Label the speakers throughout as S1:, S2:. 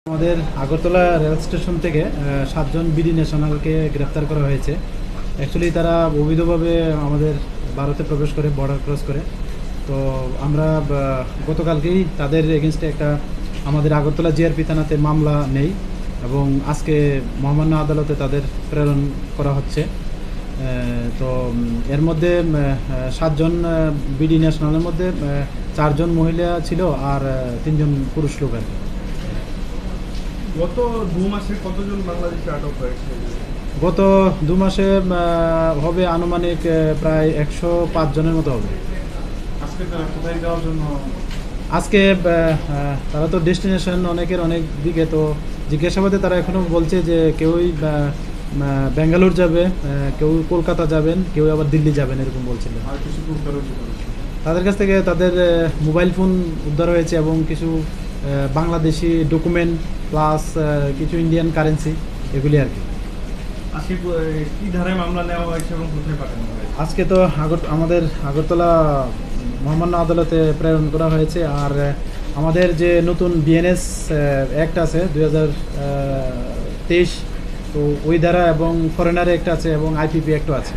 S1: আমাদের Agartala rail station থেকে 7 জন BD ন্যাশনালকে গ্রেফতার করা হয়েছে। অ্যাকচুয়ালি তারা অবৈধভাবে আমাদের ভারতে প্রবেশ করে, বর্ডার ক্রস করে। তো আমরা গতকালকেই তাদের এগেনস্টে একটা আমাদের আগরতলা জিআরপি থানাতে মামলা নেই এবং আজকে মহামান্য আদালতে তাদের প্রেরণ করা হচ্ছে। তো এর মধ্যে 7 জন বিডি ন্যাশনালের মধ্যে 4 জন মহিলা ছিল আর 3 জন পুরুষ লোক আর কি।
S2: গত 2 মাসে কতজন বাংলাদেশি আটক হয়েছে?
S1: গত 2 মাসে হবে আনুমানিক প্রায় 105 জনের মতো হবে।
S2: আজকে তারা কোথায় যাওয়ার জন্য?
S1: আজকে তারা তো ডেস্টিনেশন অনেকের অনেক দিকে, তো জিজ্ঞাসাবাদে তারা এখনও বলছে যে কেউই বেঙ্গালুর যাবে, কেউ কলকাতা যাবেন, কেউ আবার দিল্লি যাবেন, এরকম বলছিলেন।
S2: আর কিছু
S1: তাদের কাছ থেকে তাদের মোবাইল ফোন উদ্ধার হয়েছে এবং কিছু বাংলাদেশি ডকুমেন্ট প্লাস কিছু ইন্ডিয়ান কারেন্সি, এগুলি আর কি।
S2: আজকে কি ধারায় মামলা নেওয়া হয়েছে এবং কোথায় পাঠানো হয়েছে?
S1: আজকে তো আমাদের আগরতলা মহামান্য আদালতে প্রেরণ করা হয়েছে। আর আমাদের যে নতুন বিএনএস অ্যাক্ট আছে 2023, তো ওই ধারা এবং ফরেনার অ্যাক্ট আছে এবং আইপিপি অ্যাক্টও আছে।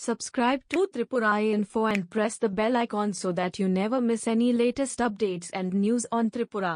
S3: Subscribe to Tripura Info and press the bell icon so that you never miss any latest updates and news on Tripura.